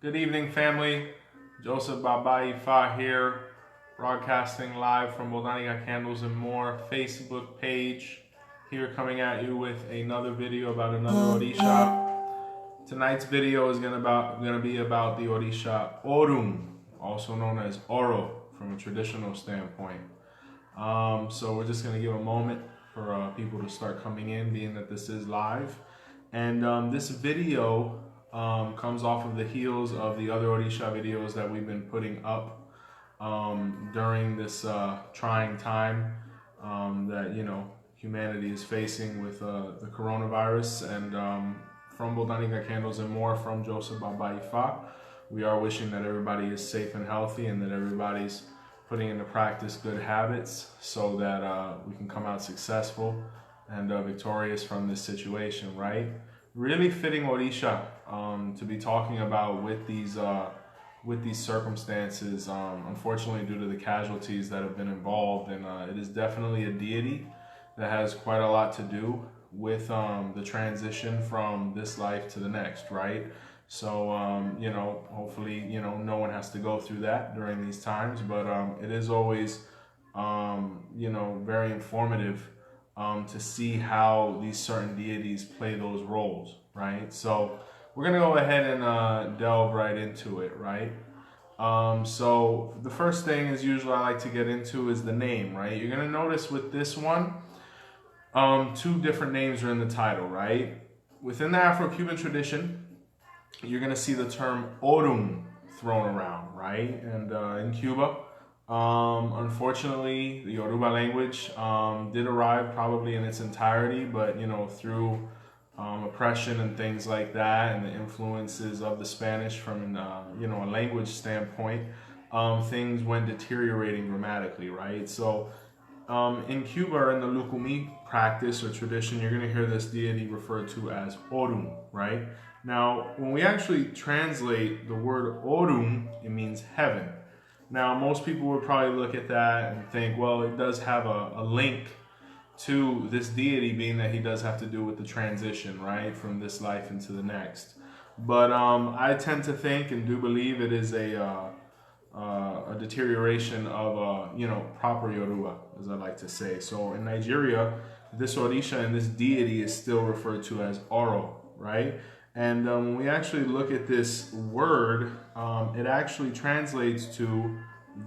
Good evening, family. Joseph Baba Ifa here, broadcasting live from Bodaniga Candles and More Facebook page. Here coming at you with another video about another Orisha. Tonight's video is gonna be about the Orisha Orun, also known as Oro from a traditional standpoint. So we're just gonna give a moment for people to start coming in, being that this is live. And this video comes off of the heels of the other Orisha videos that we've been putting up during this trying time that humanity is facing with the coronavirus. And from Bodaniga Candles and More, from Joseph Baba Ifa, we are wishing that everybody is safe and healthy, and that everybody's putting into practice good habits so that we can come out successful and victorious from this situation, right? Really fitting Orisha to be talking about with these circumstances, unfortunately due to the casualties that have been involved. And it is definitely a deity that has quite a lot to do with the transition from this life to the next, right? So, hopefully, no one has to go through that during these times, but it is always, very informative to see how these certain deities play those roles, right? So we're going to go ahead and delve right into it, right? So the first thing is usually I like to get into is the name, right? You're going to notice with this one, two different names are in the title, right? Within the Afro-Cuban tradition, you're going to see the term Orun thrown around, right? And in Cuba, unfortunately, the Yoruba language did arrive probably in its entirety, but through oppression and things like that, and the influences of the Spanish from a language standpoint, things went deteriorating dramatically, right? So in Cuba, in the Lukumi practice or tradition, you're going to hear this deity referred to as Orun, right? Now, when we actually translate the word Orun, it means heaven. Now, most people would probably look at that and think, well, it does have a link to this deity, being that he does have to do with the transition, right, from this life into the next. But I tend to think and do believe it is a deterioration of proper Yoruba, as I like to say. So in Nigeria, this Orisha and this deity is still referred to as Oro, right? And when we actually look at this word, it actually translates to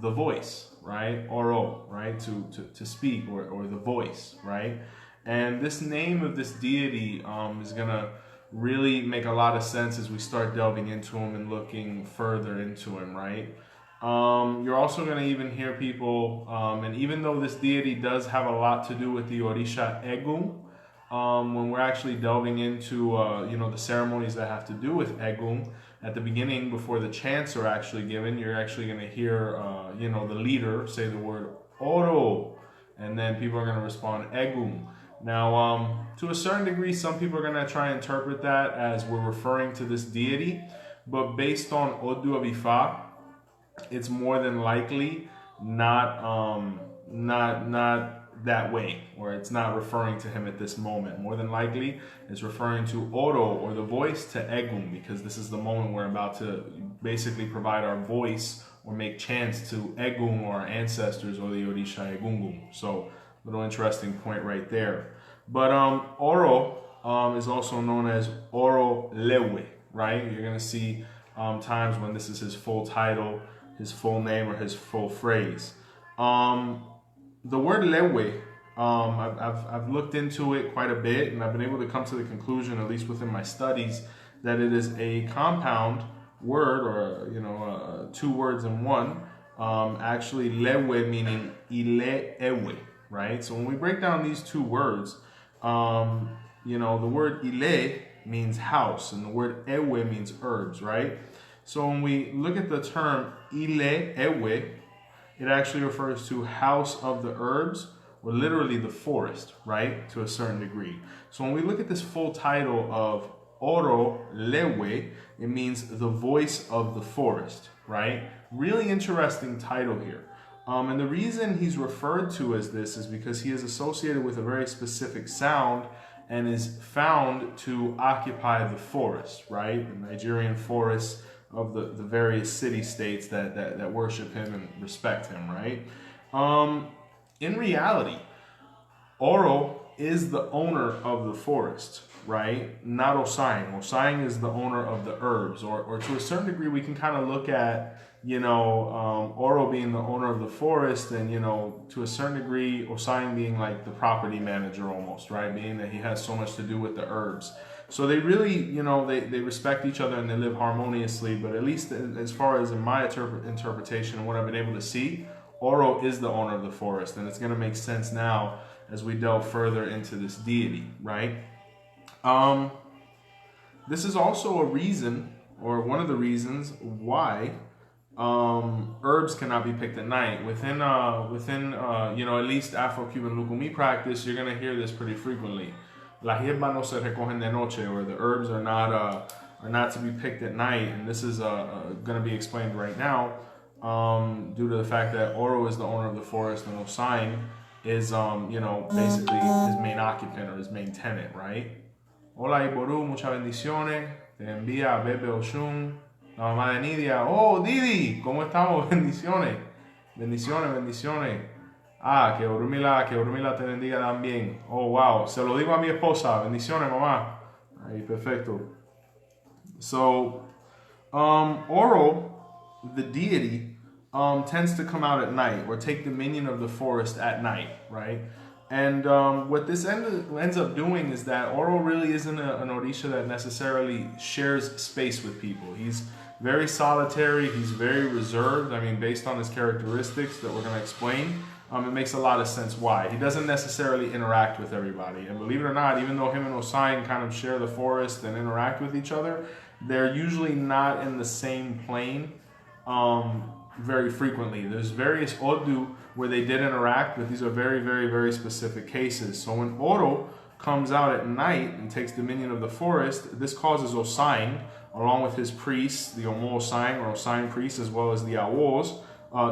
the voice, right? Oro, right? To speak, or the voice, right? And this name of this deity is going to really make a lot of sense as we start delving into him and looking further into him, right? You're also going to even hear people, and even though this deity does have a lot to do with the Orisha Egun, when we're actually delving into the ceremonies that have to do with Egun, at the beginning, before the chants are actually given, you're actually going to hear the leader say the word Oro, and then people are going to respond Egun. Now, to a certain degree, some people are going to try and interpret that as we're referring to this deity, but based on Oduduwa, it's more than likely not that way, or it's not referring to him at this moment. More than likely, it's referring to Oro, or the voice, to Egun, because this is the moment we're about to basically provide our voice or make chants to Egun, or our ancestors, or the Orisha Egungun. So, little interesting point right there. But Oro is also known as Oro Lewe, right? You're going to see times when this is his full title, his full name, or his full phrase. The word lewe, I've looked into it quite a bit, and I've been able to come to the conclusion, at least within my studies, that it is a compound word, or two words in one. Actually, lewe meaning ile ewe, right? So when we break down these two words, the word ile means house, and the word ewe means herbs, right? So when we look at the term ile ewe, it actually refers to house of the herbs, or literally the forest, right? To a certain degree. So when we look at this full title of Oro Lewe, it means the voice of the forest, right? Really interesting title here. And the reason he's referred to as this is because he is associated with a very specific sound and is found to occupy the forest, right? The Nigerian forests the various city-states that worship him and respect him, right? In reality, Oro is the owner of the forest, right? Not Osaing. Osaing is the owner of the herbs, or to a certain degree, we can kind of look at, Oro being the owner of the forest, and, to a certain degree, Osaing being like the property manager almost, right? Being that he has so much to do with the herbs. So they really, they respect each other and they live harmoniously, but at least as far as in my interpretation and what I've been able to see, Oro is the owner of the forest, and it's going to make sense now as we delve further into this deity, right? This is also a reason, or one of the reasons, why herbs cannot be picked at night. Within at least Afro-Cuban Lukumi practice, you're going to hear this pretty frequently. La hierba no se recogen de noche, or the herbs are not to be picked at night, and this is going to be explained right now, due to the fact that Oro is the owner of the forest and Osaing is, basically his main occupant or his main tenant, right? Hola Iboru, muchas bendiciones. Te envía Bebe Oshun, la mamá de Nidia. Oh, Didi, ¿cómo estamos? Bendiciones. Bendiciones, bendiciones. Que Orunmila te bendiga también. Oh, wow. Se lo digo a mi esposa. Bendiciones, mamá. Ahí, perfecto. So, Oro, the deity, tends to come out at night or take dominion of the forest at night, right? And what this ends up doing is that Oro really isn't an Orisha that necessarily shares space with people. He's very solitary, he's very reserved. I mean, based on his characteristics that we're going to explain, it makes a lot of sense why. He doesn't necessarily interact with everybody. And believe it or not, even though him and Osaing kind of share the forest and interact with each other, they're usually not in the same plane very frequently. There's various Odu where they did interact, but these are very, very, very specific cases. So when Oro comes out at night and takes dominion of the forest, this causes Osaing, along with his priests, the Omo Osaing or Osaing priests, as well as the Awos,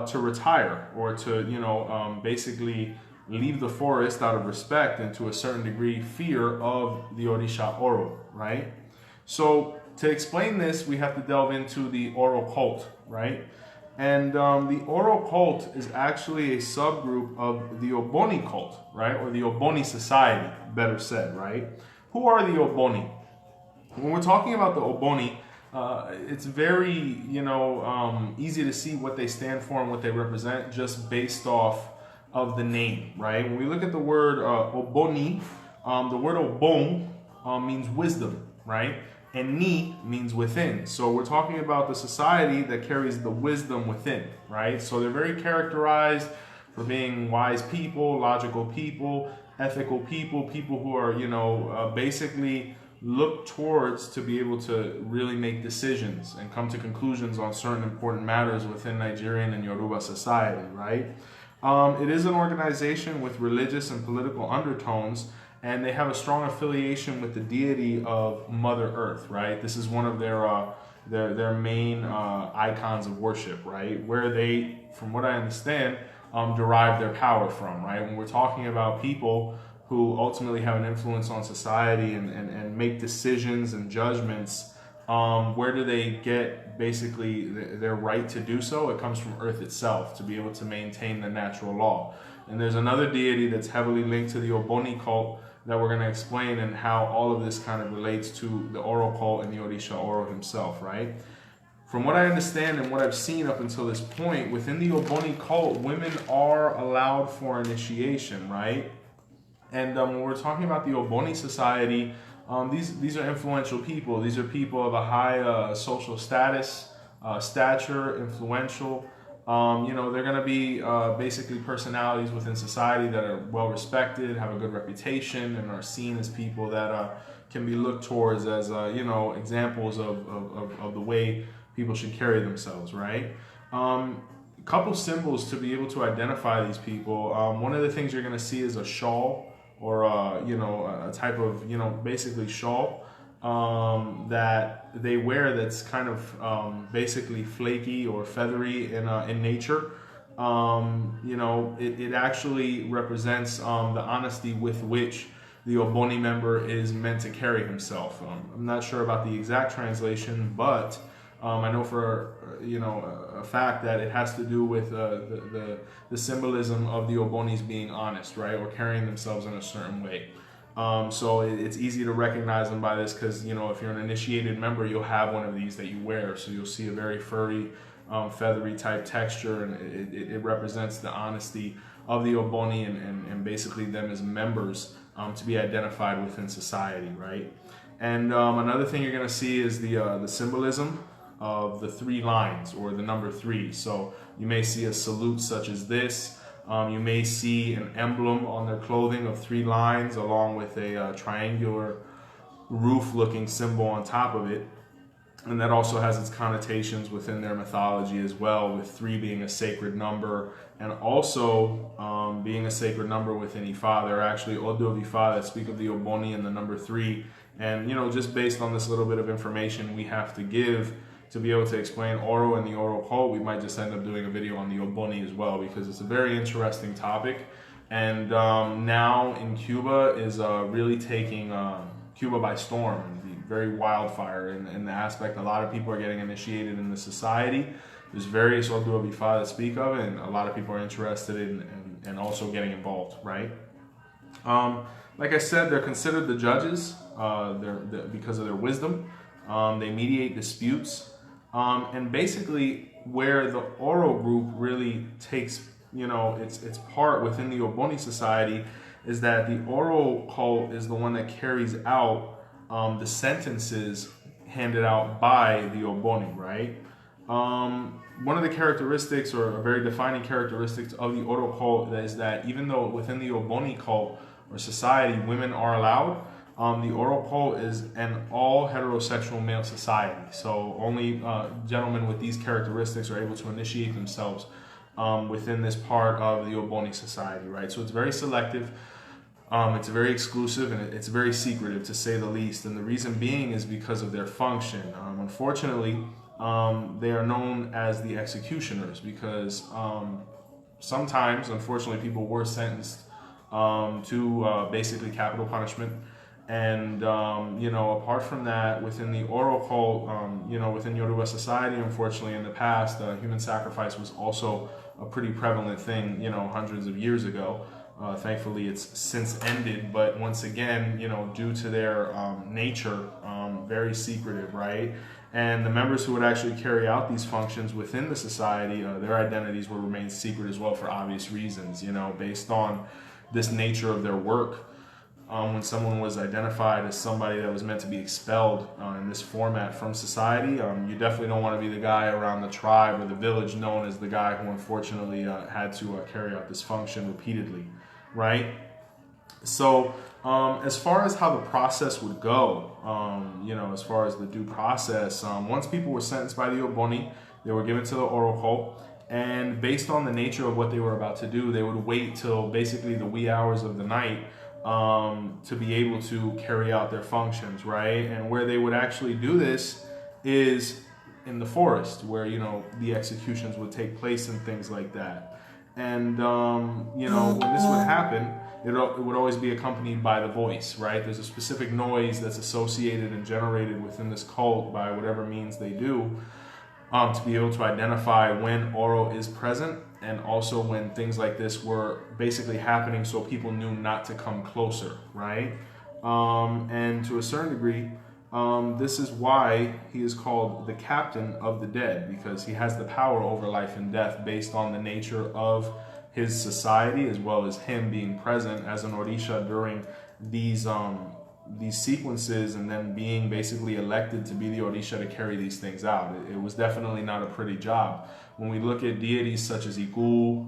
to retire, or to, basically leave the forest out of respect and to a certain degree fear of the Orisha Oro, right? So to explain this, we have to delve into the Oro cult, right? And the Oro cult is actually a subgroup of the Ogboni cult, right? Or the Ogboni Society, better said, right? Who are the Ogboni? When we're talking about the Ogboni, it's very, easy to see what they stand for and what they represent just based off of the name, right? When we look at the word Ogboni, the word Obon means wisdom, right? And Ni means within. So we're talking about the society that carries the wisdom within, right? So they're very characterized for being wise people, logical people, ethical people, people who are, basically look towards to be able to really make decisions and come to conclusions on certain important matters within Nigerian and Yoruba society, right? It is an organization with religious and political undertones, and they have a strong affiliation with the deity of Mother Earth, right? This is one of their main icons of worship, right? Where they, from what I understand, derive their power from, right? When we're talking about people who ultimately have an influence on society and make decisions and judgments, where do they get basically their right to do so? It comes from Earth itself, to be able to maintain the natural law. And there's another deity that's heavily linked to the Ogboni cult that we're going to explain, and how all of this kind of relates to the Oro cult and the Orisha Oro himself, right? From what I understand and what I've seen up until this point, within the Ogboni cult, women are allowed for initiation, right? And when we're talking about the Ogboni Society, these are influential people. These are people of a high social status, stature, influential. They're going to be basically personalities within society that are well respected, have a good reputation, and are seen as people that can be looked towards as examples of the way people should carry themselves, right? A couple symbols to be able to identify these people. One of the things you're going to see is a shawl, or a type of basically shawl that they wear that's kind of basically flaky or feathery in nature. It actually represents the honesty with which the Ogboni member is meant to carry himself. I'm not sure about the exact translation, but I know for a fact that it has to do with the symbolism of the Ogbonis being honest, right, or carrying themselves in a certain way. So it's easy to recognize them by this because, if you're an initiated member, you'll have one of these that you wear. So you'll see a very furry, feathery type texture, and it represents the honesty of the Ogboni and basically them as members to be identified within society, right? And another thing you're going to see is the symbolism of the 3 lines, or the number 3. So you may see a salute such as this. You may see an emblem on their clothing of 3 lines along with a triangular roof-looking symbol on top of it. And that also has its connotations within their mythology as well, with 3 being a sacred number, and also being a sacred number within Ifa. There are actually Odu of Ifa that speak of the Ogboni and the number 3. And, just based on this little bit of information we have to give to be able to explain Oro and the Oro cult, we might just end up doing a video on the Ogboni as well, because it's a very interesting topic. And now in Cuba is really taking Cuba by storm, and very wildfire in the aspect. A lot of people are getting initiated in the society. There's various Odu of Ifa that speak of it, and a lot of people are interested in also getting involved, right? Like I said, they're considered the judges because of their wisdom. They mediate disputes. And basically, where the Oro group really takes, its part within the Ogboni Society is that the Oro cult is the one that carries out the sentences handed out by the Ogboni, right? One of the characteristics, or a very defining characteristics of the Oro cult, is that even though within the Ogboni cult or society, women are allowed, the Oro cult is an all heterosexual male society. So only gentlemen with these characteristics are able to initiate themselves within this part of the Ogboni Society, right? So it's very selective, it's very exclusive, and it's very secretive, to say the least. And the reason being is because of their function. Unfortunately, they are known as the executioners because sometimes, unfortunately, people were sentenced to basically capital punishment. And, apart from that, within the Oro cult, within Yoruba society, unfortunately, in the past, human sacrifice was also a pretty prevalent thing, hundreds of years ago. Thankfully, it's since ended, but once again, due to their nature, very secretive, right? And the members who would actually carry out these functions within the society, their identities will remain secret as well for obvious reasons, based on this nature of their work. When someone was identified as somebody that was meant to be expelled in this format from society, you definitely don't want to be the guy around the tribe or the village known as the guy who unfortunately had to carry out this function repeatedly, right? So as far as how the process would go, as far as the due process, once people were sentenced by the Ogboni, they were given to the Oro cult. And based on the nature of what they were about to do, they would wait till basically the wee hours of the night to be able to carry out their functions, right? And where they would actually do this is in the forest, where, the executions would take place and things like that. And, when this would happen, it would always be accompanied by the voice, right? There's a specific noise that's associated and generated within this cult by whatever means they do to be able to identify when Oro is present, and also when things like this were basically happening so people knew not to come closer, right? And to a certain degree, this is why he is called the captain of the dead, because he has the power over life and death based on the nature of his society, as well as him being present as an Orisha during these sequences, and then being basically elected to be the Orisha to carry these things out. It was definitely not a pretty job. When we look at deities such as Iku,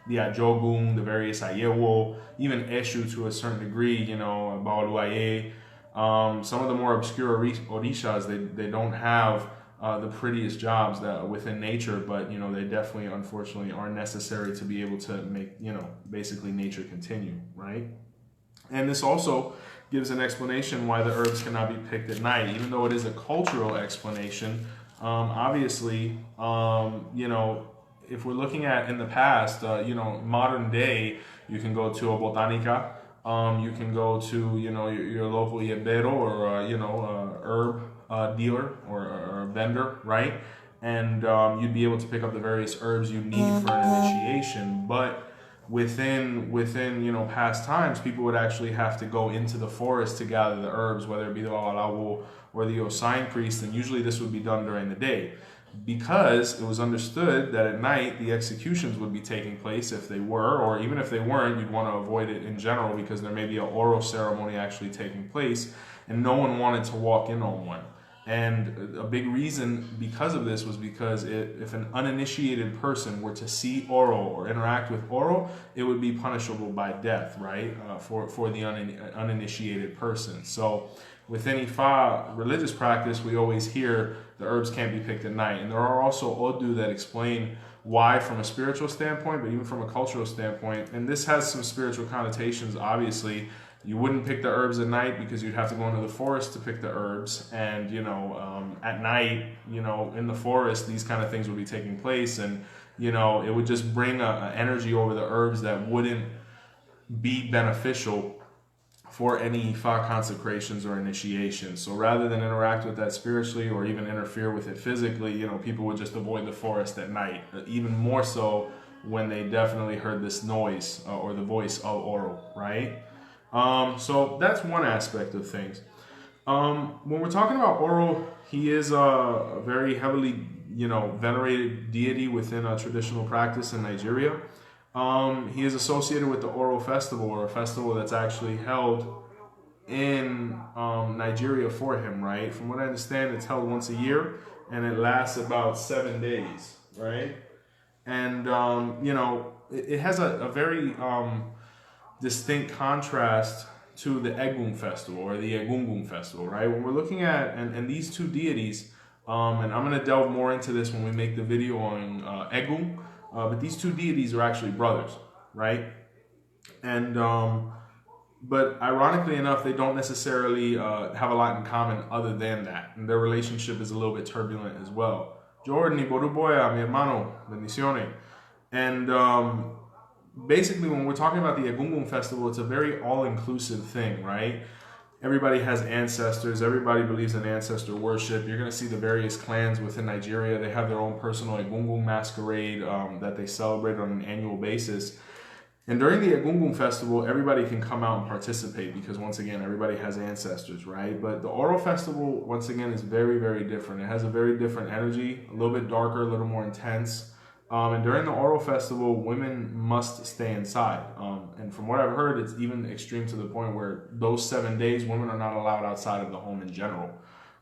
the Ajogun, the various Ayewo, even Eshu to a certain degree, Baoluaye, some of the more obscure Orishas, they don't have the prettiest jobs that within nature, but they definitely, unfortunately, are necessary to be able to make, basically nature continue, right? And this also gives an explanation why the herbs cannot be picked at night, even though it is a cultural explanation. Obviously, if we're looking at in the past, modern day, you can go to a botanica, you can go to, your local yebero or, herb dealer or a vendor, right? And you'd be able to pick up the various herbs you need for an initiation. But within past times, people would actually have to go into the forest to gather the herbs, whether it be the Babalawo or the Osign priest, and usually this would be done during the day, because it was understood that at night the executions would be taking place. If they were, or even if they weren't, you'd want to avoid it in general, because there may be an Oro ceremony actually taking place, and no one wanted to walk in on one. And a big reason because of this was because if an uninitiated person were to see Oro or interact with Oro, it would be punishable by death, right? For the uninitiated person. So within Ifa religious practice, we always hear the herbs can't be picked at night. And there are also Odu that explain why from a spiritual standpoint, but even from a cultural standpoint. And this has some spiritual connotations, obviously. You wouldn't pick the herbs at night because you'd have to go into the forest to pick the herbs. And, at night, in the forest, these kind of things would be taking place. And, it would just bring a energy over the herbs that wouldn't be beneficial for any Ifa consecrations or initiations. So rather than interact with that spiritually or even interfere with it physically, people would just avoid the forest at night. Even more so when they definitely heard this noise or the voice of Oro, right? So that's one aspect of things. When we're talking about Oro, he is a very heavily, venerated deity within a traditional practice in Nigeria. He is associated with the Oro Festival, or a festival that's actually held in Nigeria for him, right? From what I understand, it's held once a year, and it lasts about 7 days, right? And, it has a very distinct contrast to the Egun festival or the Egungun festival, right? When we're looking at, and these two deities, and I'm going to delve more into this when we make the video on Egun, but these two deities are actually brothers, right? And, but ironically enough, they don't necessarily have a lot in common other than that. And their relationship is a little bit turbulent as well. Jordan y Boruboya, mi hermano, bendiciones. And, basically, when we're talking about the Egungun festival, it's a very all-inclusive thing, right? Everybody has ancestors. Everybody believes in ancestor worship. You're going to see the various clans within Nigeria. They have their own personal Egungun masquerade that they celebrate on an annual basis. And during the Egungun festival, everybody can come out and participate because, once again, everybody has ancestors, right? But the Oro festival, once again, is very, very different. It has a very different energy, a little bit darker, a little more intense. And during the Oro festival, women must stay inside. And from what I've heard, it's even extreme to the point where those 7 days, women are not allowed outside of the home in general,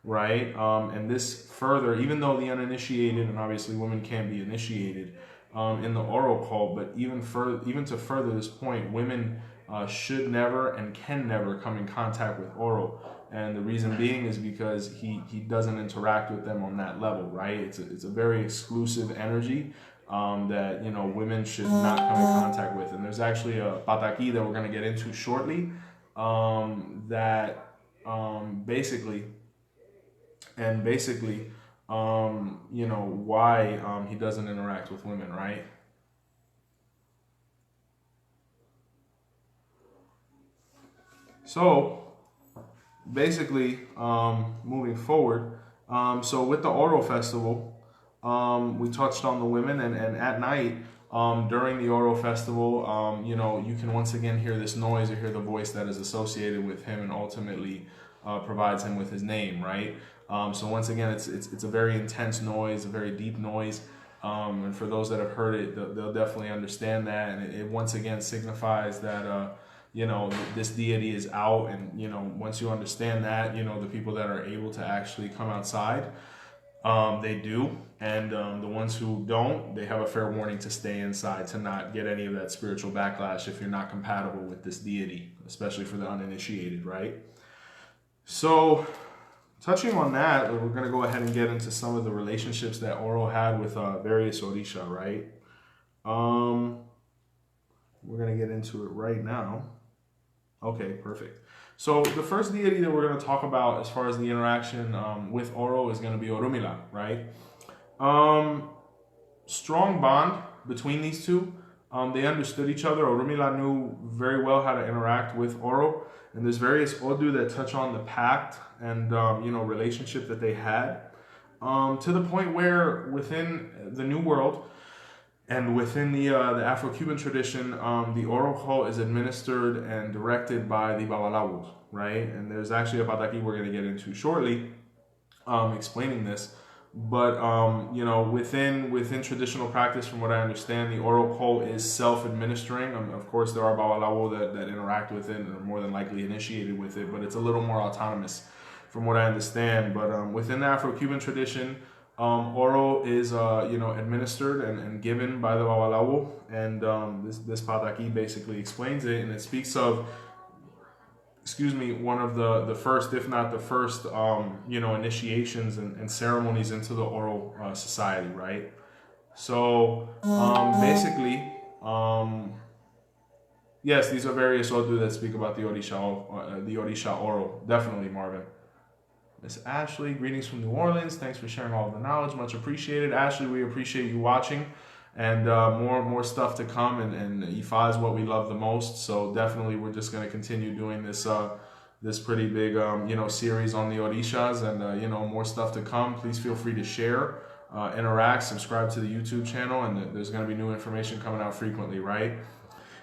right? And this further, even though the uninitiated, and obviously women can be initiated in the Oro cult, but even to further this point, women should never and can never come in contact with Oro. And the reason being is because he doesn't interact with them on that level, right? It's a very exclusive energy that women should not come in contact with. And there's actually a Pataquis that we're going to get into shortly that basically why he doesn't interact with women, right? So basically, moving forward, so with the Oro festival, we touched on the women, and at night, during the Oro festival, you can once again hear this noise or hear the voice that is associated with him and ultimately provides him with his name, right? So once again, it's a very intense noise, a very deep noise, and for those that have heard it, they'll definitely understand that, and it once again signifies that this deity is out, and once you understand that, the people that are able to actually come outside, they do, and the ones who don't, they have a fair warning to stay inside, to not get any of that spiritual backlash if you're not compatible with this deity, especially for the uninitiated, right? So touching on that, we're going to go ahead and get into some of the relationships that Oro had with various Orisha, right? We're going to get into it right now. Okay, perfect. So the first deity that we're going to talk about as far as the interaction with Oro is going to be Orunmila, right? Strong bond between these two. They understood each other. Orunmila knew very well how to interact with Oro. And there's various Odu that touch on the pact and, relationship that they had, to the point where within the New World and within the Afro-Cuban tradition, the Oro is administered and directed by the Babalawos, right? And there's actually a Pataquis we're going to get into shortly, explaining this. But within traditional practice, from what I understand, the Oro is self-administering. Of course, there are Babalawo that interact with it and are more than likely initiated with it, but it's a little more autonomous, from what I understand. But within the Afro-Cuban tradition, Oro is administered and given by the Babalawo, and this Pataquis basically explains it, and it speaks of, one of the first, if not the first, initiations and ceremonies into the Oro Society, right? So yes, these are various Odu that speak about the Orisha Oro. Definitely, Marvin. Miss Ashley, greetings from New Orleans. Thanks for sharing all of the knowledge. Much appreciated. Ashley, we appreciate you watching. And more stuff to come, and Ifa is what we love the most. So definitely, we're just going to continue doing this this pretty big series on the Orishas, and more stuff to come. Please feel free to share, interact, subscribe to the YouTube channel, and there's going to be new information coming out frequently, right?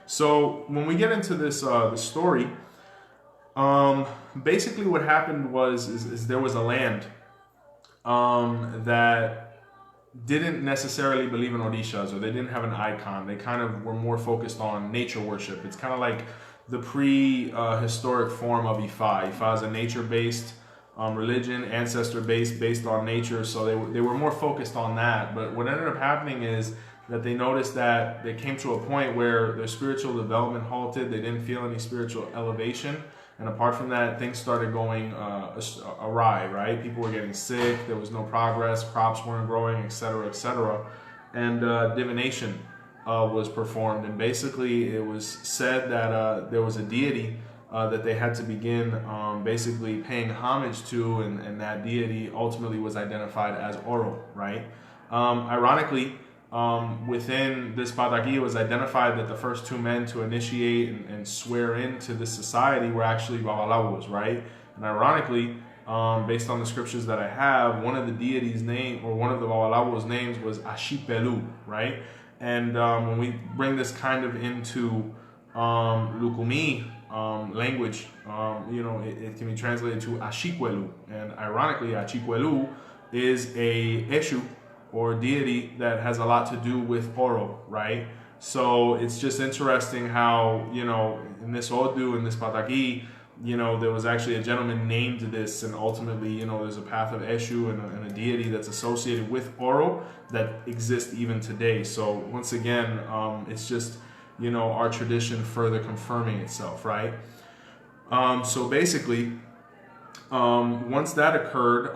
So when we get into this the story, basically what happened is there was a land that didn't necessarily believe in Orishas, or they didn't have an icon. They kind of were more focused on nature worship. It's kind of like the prehistoric form of Ifa. Ifa is a nature-based religion, ancestor-based, based on nature. So they were more focused on that. But what ended up happening is that they noticed that they came to a point where their spiritual development halted. They didn't feel any spiritual elevation. And apart from that, things started going awry, right? People were getting sick, there was no progress, crops weren't growing, etc., etc. And divination was performed. And basically, it was said that there was a deity that they had to begin basically paying homage to, and that deity ultimately was identified as Oro, right? Ironically, within this Pataquis, it was identified that the first two men to initiate and swear into this society were actually Babalawos, right? And ironically, based on the scriptures that I have, one of the deities' name, or one of the Babalawos' names, was Ashipelu, right? And when we bring this kind of into Lukumi language, it can be translated to Ashikwelu. And ironically, Ashikwelu is a Eshu, or deity, that has a lot to do with Oro, right? So it's just interesting how, in this Odu, in this Pataquis, there was actually a gentleman named this, and ultimately, there's a path of Eshu and a deity that's associated with Oro that exists even today. So once again, it's just, our tradition further confirming itself, right? So basically, once that occurred,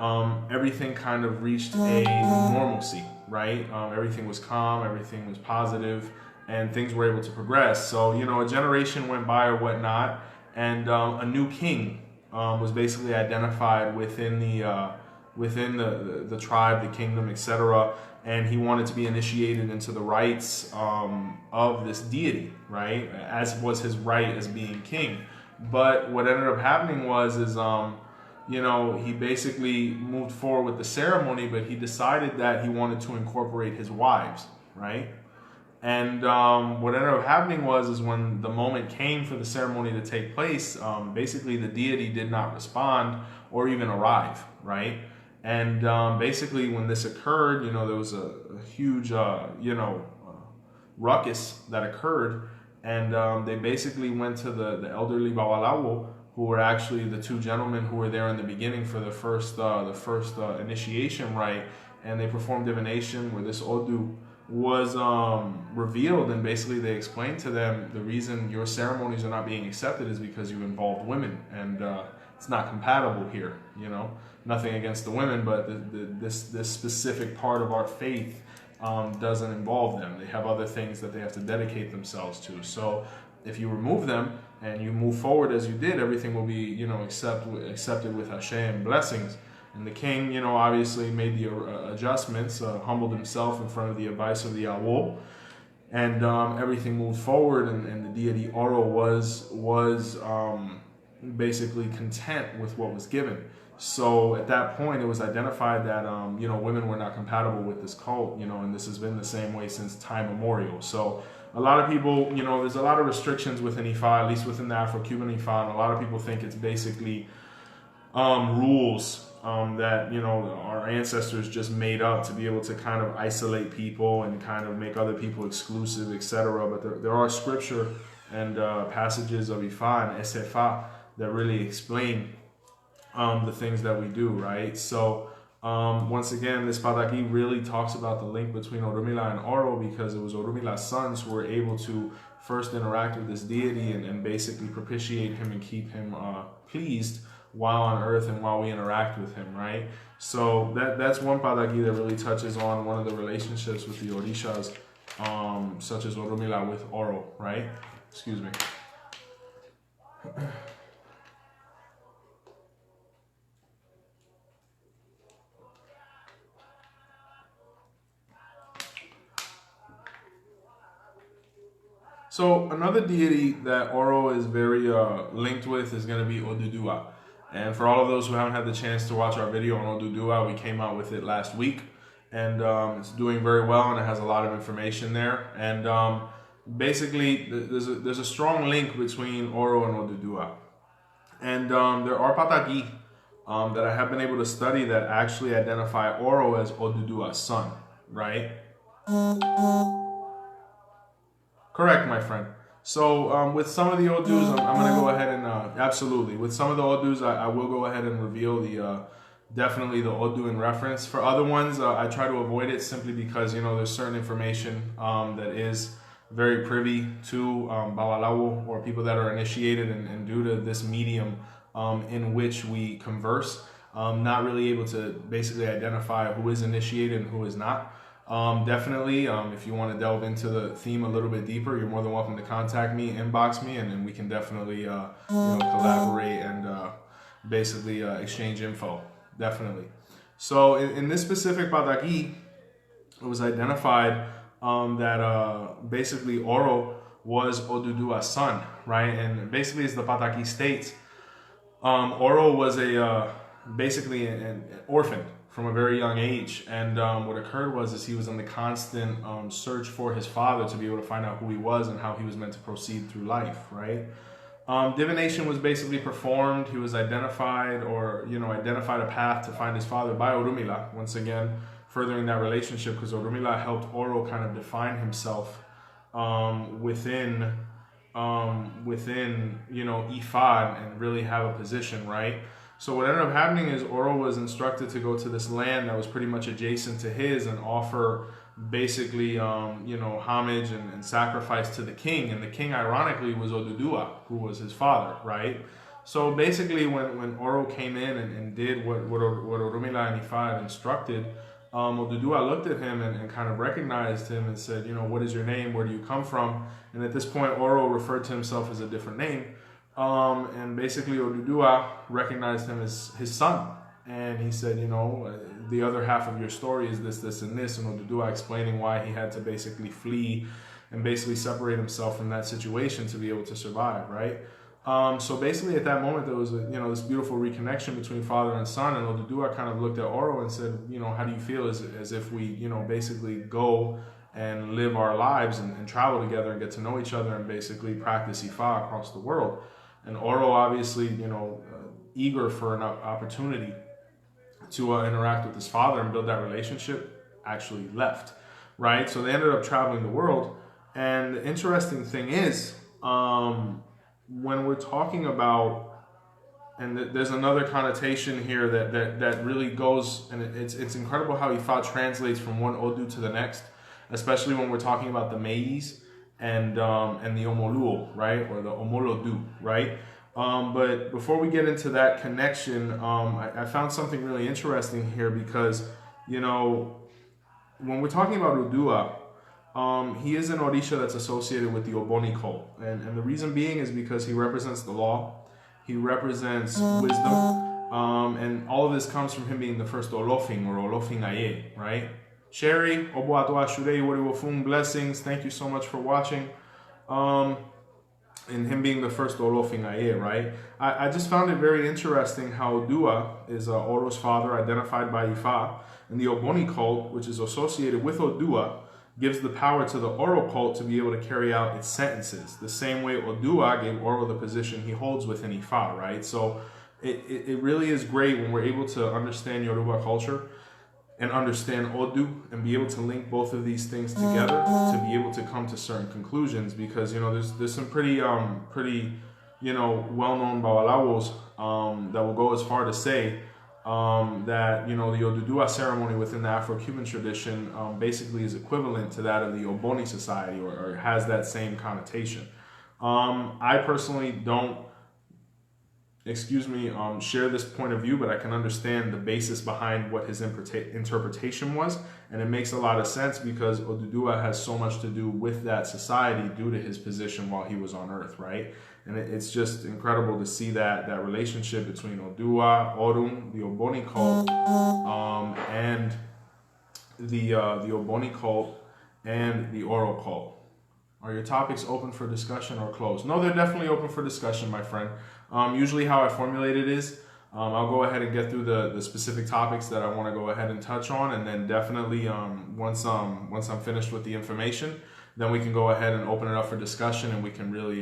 everything kind of reached a normalcy, right? Everything was calm, everything was positive, and things were able to progress. So, a generation went by or whatnot, and a new king was basically identified within the tribe, the kingdom, etc. And he wanted to be initiated into the rites of this deity, right? As was his right as being king. But what ended up happening is he basically moved forward with the ceremony, but he decided that he wanted to incorporate his wives, right? And what ended up happening is when the moment came for the ceremony to take place, basically the deity did not respond or even arrive, right? And basically when this occurred, there was a huge, ruckus that occurred, and they basically went to the elderly Babalawo, who were actually the two gentlemen who were there in the beginning for the first initiation rite, and they performed divination where this Odu was revealed, and basically they explained to them the reason your ceremonies are not being accepted is because you involved women, and it's not compatible here. Nothing against the women, but this specific part of our faith doesn't involve them. They have other things that they have to dedicate themselves to. So if you remove them and you move forward as you did, everything will be, accepted with Hashem blessings. And the king, obviously made the adjustments, humbled himself in front of the advice of the Awo, and everything moved forward. And the deity Oro was basically content with what was given. So at that point, it was identified that women were not compatible with this cult, and this has been the same way since time immemorial. So a lot of people, there's a lot of restrictions within Ifa, at least within the Afro-Cuban Ifa, and a lot of people think it's basically rules that our ancestors just made up to be able to kind of isolate people and kind of make other people exclusive, etc. But there are scripture and passages of Ifa and Esefa that really explain the things that we do, right? So once again, this Pataquis really talks about the link between Orunmila and Oro, because it was Orunmila's sons who were able to first interact with this deity and basically propitiate him and keep him pleased while on earth and while we interact with him, right? So that's one Pataquis that really touches on one of the relationships with the orishas, such as Orunmila with Oro, right? Excuse me. So another deity that Oro is very linked with is going to be Oduduwa. And for all of those who haven't had the chance to watch our video on Oduduwa, we came out with it last week. And it's doing very well, and it has a lot of information there. And basically, there's a strong link between Oro and Oduduwa. And there are Pataquis that I have been able to study that actually identify Oro as Oduduwa's son, right? Correct, my friend. So with some of the Odus, I'm going to go ahead and, absolutely. With some of the Odus, I will go ahead and reveal the, definitely the Odu in reference. For other ones, I try to avoid it simply because, there's certain information that is very privy to Babalawo, or people that are initiated, and due to this medium in which we converse, not really able to basically identify who is initiated and who is not. Definitely, if you want to delve into the theme a little bit deeper, you're more than welcome to contact me, inbox me, and then we can definitely, collaborate and basically exchange info. Definitely. So in this specific Pataquis, it was identified that basically Oro was Oduduwa's son, right? And basically, as the Pataquis states, Oro was basically an orphan from a very young age, and what occurred was he was in the constant search for his father to be able to find out who he was and how he was meant to proceed through life, right? Divination was basically performed. He was identified, or identified a path to find his father by Orunmila, once again furthering that relationship, because Orunmila helped Oro kind of define himself within Ifa and really have a position, right? So what ended up happening is Oro was instructed to go to this land that was pretty much adjacent to his and offer basically, homage and sacrifice to the king. And the king, ironically, was Oduduwa, who was his father, right? So basically, when Oro came in and did what Orunmila and Ifa had instructed, Oduduwa looked at him and kind of recognized him and said, what is your name? Where do you come from? And at this point, Oro referred to himself as a different name. And basically Oduduwa recognized him as his son, and he said, the other half of your story is this, this, and this, and Oduduwa explaining why he had to basically flee and basically separate himself from that situation to be able to survive, right? So basically at that moment there was this beautiful reconnection between father and son, and Oduduwa kind of looked at Oro and said, how do you feel as if we basically go and live our lives and travel together and get to know each other and basically practice Ifa across the world? And Oro, obviously, eager for an opportunity to interact with his father and build that relationship, actually left, right? So they ended up traveling the world. And the interesting thing is, when we're talking about, and there's another connotation here that really goes, and it's incredible how Ifa translates from one Odu to the next, especially when we're talking about the Meis and the Omoluo, right? Or the Omolodu, right? But before we get into that connection, I found something really interesting here because, when we're talking about Oduduwa, he is an Orisha that's associated with the Ogboni cult. And the reason being is because he represents the law, he represents wisdom, and all of this comes from him being the first Olofin or Olofin Aye, right? Sherry, Obuato Ashure, Wariwofung, blessings. Thank you so much for watching. and him being the first Oro Fingaye, right? I just found it very interesting how Oduduwa is Oro's father, identified by Ifa, and the Ogboni cult, which is associated with Oduduwa, gives the power to the Oro cult to be able to carry out its sentences. The same way Oduduwa gave Oro the position he holds within Ifa, right? So it really is great when we're able to understand Yoruba culture and understand Odu and be able to link both of these things together to be able to come to certain conclusions, because there's some pretty well-known Babalawos that will go as far to say that the Oduduwa ceremony within the Afro-Cuban tradition basically is equivalent to that of the Ogboni Society, or has that same connotation. I personally don't share this point of view, but I can understand the basis behind what his interpretation was, and it makes a lot of sense because Oduduwa has so much to do with that society due to his position while he was on Earth, right? And it's just incredible to see that relationship between Oduduwa, Orun, the Ogboni cult, and the Ogboni cult and the Oro cult. Are your topics open for discussion or closed? No, they're definitely open for discussion, my friend. Usually how I formulate it is, I'll go ahead and get through the specific topics that I want to go ahead and touch on, and then definitely once I'm finished with the information, then we can go ahead and open it up for discussion, and we can really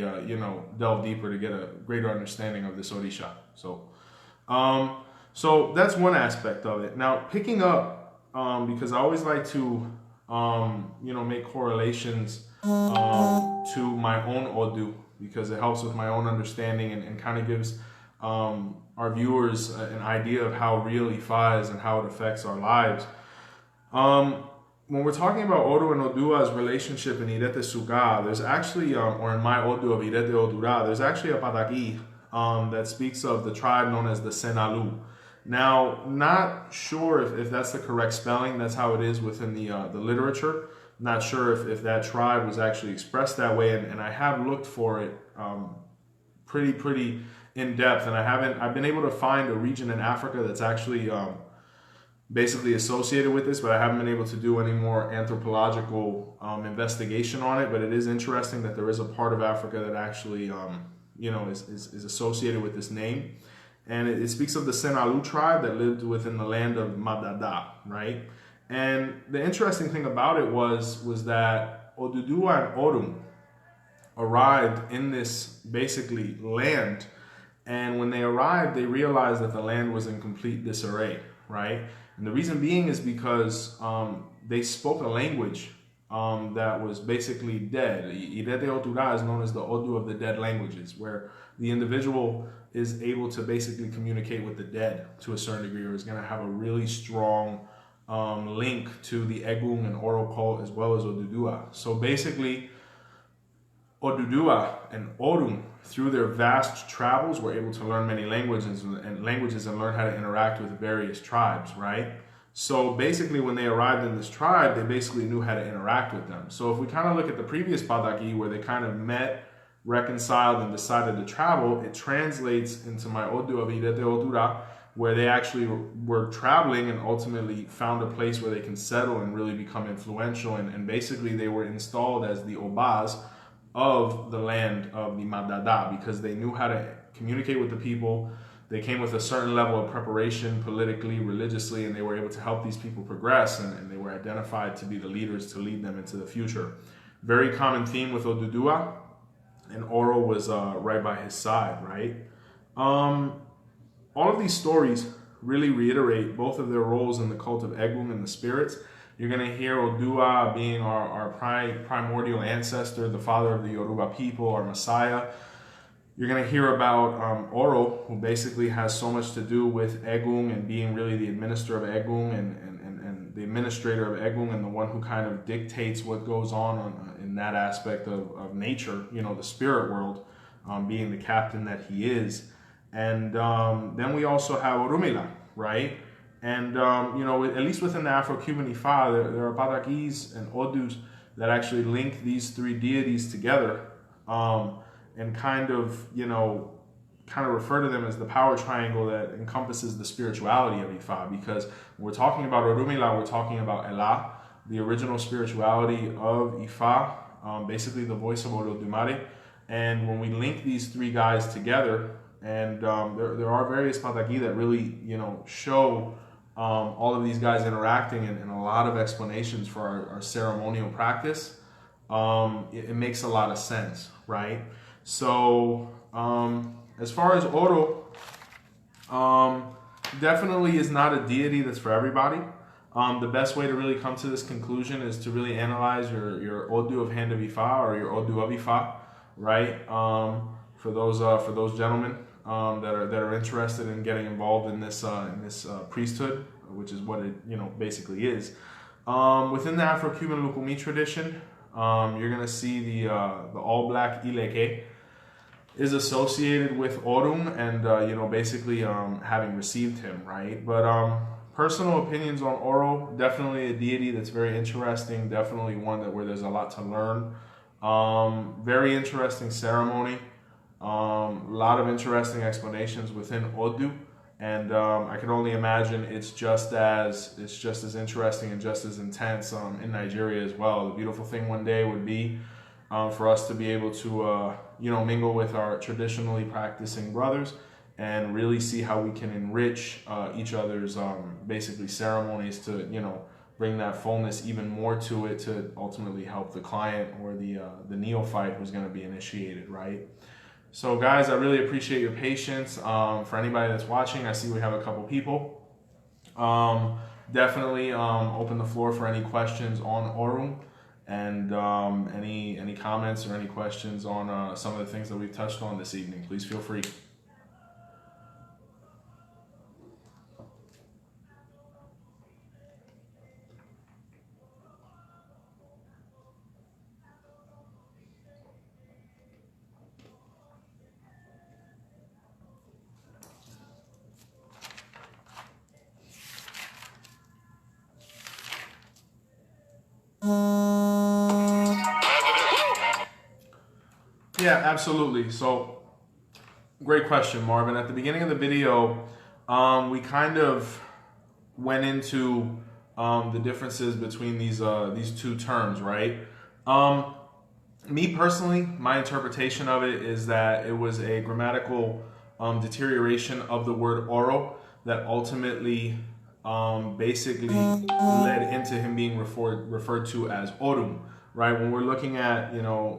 delve deeper to get a greater understanding of this Orisha. So that's one aspect of it. Now picking up, because I always like to make correlations to my own Odu, because it helps with my own understanding and kind of gives our viewers an idea of how real Ifa is and how it affects our lives. When we're talking about Odu and Oduduwa's relationship in Irete Suga, there's actually, or in my Odu of Irete Odura, there's actually a Pataquis that speaks of the tribe known as the Senalu. Now, not sure if that's the correct spelling. That's how it is within the literature. Not sure if that tribe was actually expressed that way, and I have looked for it pretty in depth, and I've been able to find a region in Africa that's actually basically associated with this, but I haven't been able to do any more anthropological investigation on it. But it is interesting that there is a part of Africa that actually is associated with this name, and it speaks of the Senalu tribe that lived within the land of Madada, right? And the interesting thing about it was that Oduduwa and Orun arrived in this basically land, and when they arrived, they realized that the land was in complete disarray, right? And the reason being is because they spoke a language that was basically dead. Irete Otura is known as the Odu of the dead languages, where the individual is able to basically communicate with the dead to a certain degree, or is going to have a really strong link to the Egun and Oro cult as well as Oduduwa. So basically, Oduduwa and Orun, through their vast travels, were able to learn many languages and learn how to interact with various tribes, right? So basically, when they arrived in this tribe, they basically knew how to interact with them. So if we kind of look at the previous Pataquis, where they kind of met, reconciled, and decided to travel, it translates into my Odu of Irete Odura, where they actually were traveling and ultimately found a place where they can settle and really become influential. And basically they were installed as the Obas of the land of the Madada, because they knew how to communicate with the people. They came with a certain level of preparation politically, religiously, and they were able to help these people progress, and they were identified to be the leaders to lead them into the future. Very common theme with Oduduwa, and Oro was right by his side, right? All of these stories really reiterate both of their roles in the cult of Egun and the spirits. You're going to hear Oduduwa being our primordial ancestor, the father of the Yoruba people, our Messiah. You're going to hear about Oro, who basically has so much to do with Egun and being really the administrator of Egun and the administrator of Egun, and the one who kind of dictates what goes on in that aspect of nature, the spirit world, being the captain that he is. And then we also have Orunmila, right? And, at least within the Afro-Cuban Ifa, there are Pataquis and Odus that actually link these three deities together and kind of refer to them as the power triangle that encompasses the spirituality of Ifa. Because when we're talking about Orunmila, we're talking about Ela, the original spirituality of Ifa, basically the voice of Olodumare. And when we link these three guys together, and there are various Pataquis that really, show all of these guys interacting and a lot of explanations for our ceremonial practice, it makes a lot of sense, right? So as far as Oro, definitely is not a deity that's for everybody. The best way to really come to this conclusion is to really analyze your Odu of hand of Ifa or your Odu of Ifa, right? For those gentlemen that are interested in getting involved in this priesthood, which is what it basically is. Within the Afro-Cuban Lukumi tradition, you're gonna see the all-black Ileke is associated with Orun and basically having received him, right? But personal opinions on Oro, definitely a deity that's very interesting, definitely one where there's a lot to learn. Very interesting ceremony, a lot of interesting explanations within Odu, and I can only imagine it's just as interesting and just as intense in Nigeria as well. The beautiful thing one day would be for us to be able to mingle with our traditionally practicing brothers and really see how we can enrich each other's basically ceremonies to bring that fullness even more to it, to ultimately help the client or the neophyte who's going to be initiated, right? So guys, I really appreciate your patience. For anybody that's watching, I see we have a couple people. Definitely open the floor for any questions on Orun, and any comments or any questions on some of the things that we've touched on this evening. Please feel free. Yeah, absolutely. So, great question, Marvin. At the beginning of the video, we kind of went into the differences between these two terms, right? Me personally, my interpretation of it is that it was a grammatical deterioration of the word oro that ultimately basically led into him being referred to as Orun, right? When we're looking at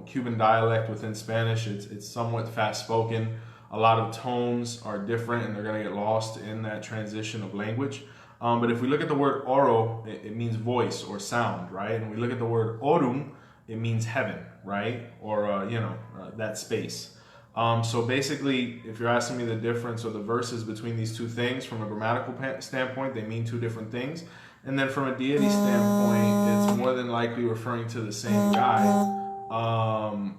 Cuban dialect within Spanish, it's somewhat fast spoken. A lot of tones are different, and they're going to get lost in that transition of language. But if we look at the word oro, it means voice or sound, right? And we look at the word Orun, it means heaven, right? Or that space. So basically, if you're asking me the difference or the verses between these two things from a grammatical standpoint, they mean two different things. And then from a deity standpoint, it's more than likely referring to the same guy.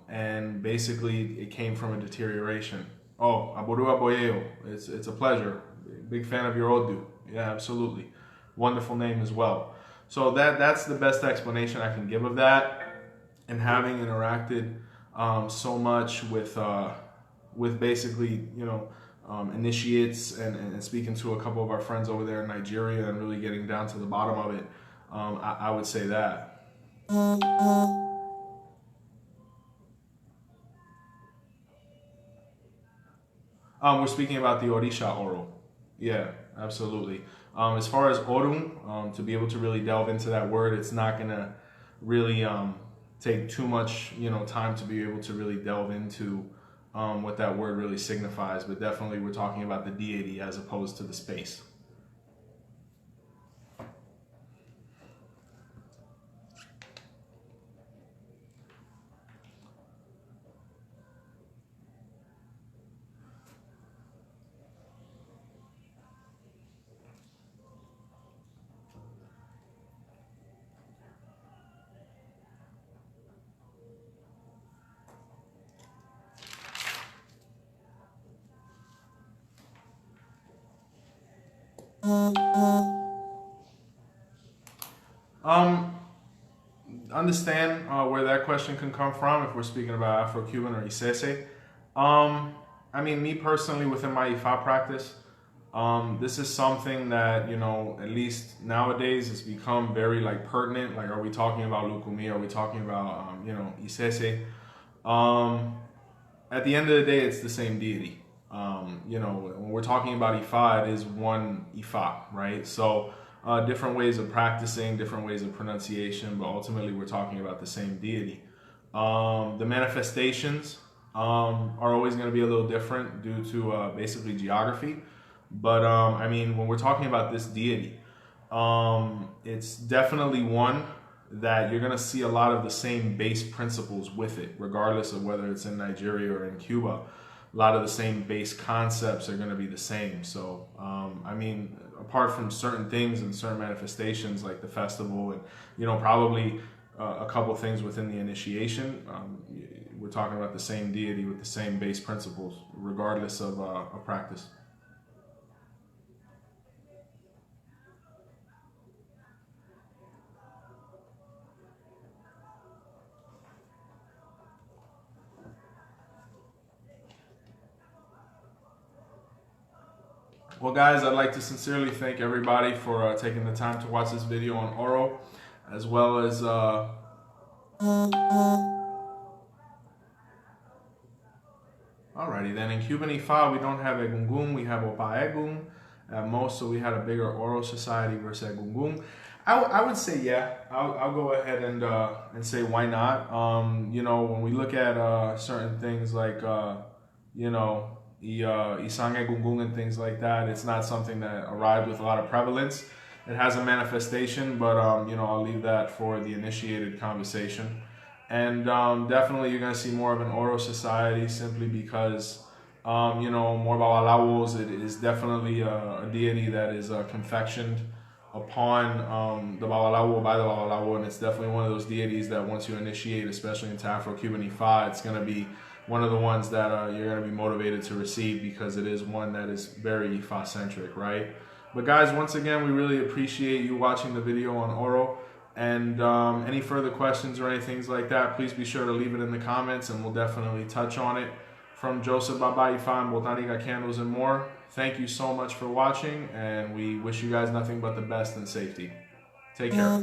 And basically, it came from a deterioration. Oh, Aburua Boyeo, it's a pleasure. Big fan of your Odu. Yeah, absolutely. Wonderful name as well. So that's the best explanation I can give of that. And having interacted so much with basically initiates and speaking to a couple of our friends over there in Nigeria and really getting down to the bottom of it, I would say that. We're speaking about the Orisha Oro. Yeah, absolutely. As far as Orun, to be able to really delve into that word, it's not gonna really take too much time to be able to really delve into what that word really signifies, but definitely we're talking about the deity as opposed to the space. Understand where that question can come from if we're speaking about Afro-Cuban or Isese. I mean, me personally, within my Ifa practice, this is something that, at least nowadays has become very pertinent. Like, are we talking about Lukumi? Are we talking about, Isese? at the end of the day, it's the same deity. You know, when we're talking about Ifa, it is one Ifa, right? So different ways of practicing, different ways of pronunciation, but ultimately we're talking about the same deity. The manifestations are always going to be a little different due to basically geography. But I mean, when we're talking about this deity, it's definitely one that you're going to see a lot of the same base principles with it, regardless of whether it's in Nigeria or in Cuba. A lot of the same base concepts are going to be the same. So, I mean, apart from certain things and certain manifestations like the festival and, you know, probably a couple things within the initiation, we're talking about the same deity with the same base principles, regardless of a practice. Well, guys, I'd like to sincerely thank everybody for taking the time to watch this video on Oro, as well as alrighty then. In Cuban Ifa, we don't have Egungun, we have Opa Egun at most, so we had a bigger Oro Society versus Egungun. I would say yeah. I'll go ahead and say why not. You know, when we look at certain things like you know, Isang Egungun and things like that, it's not something that arrived with a lot of prevalence. It has a manifestation, but you know, I'll leave that for the initiated conversation. And definitely you're going to see more of an Oro Society simply because, you know, more Babalawos, it is definitely a deity that is confectioned upon the Babalawo by the Babalawo, and it's definitely one of those deities that once you initiate, especially into Afro-Cuban Ifa, it's going to be one of the ones that you're going to be motivated to receive because it is one that is very Ifa-centric, right? But guys, once again, we really appreciate you watching the video on Oro. And any further questions or anything like that, please be sure to leave it in the comments and we'll definitely touch on it. From Joseph Baba Ifa and Botanica Candles and more, thank you so much for watching, and we wish you guys nothing but the best and safety. Take care.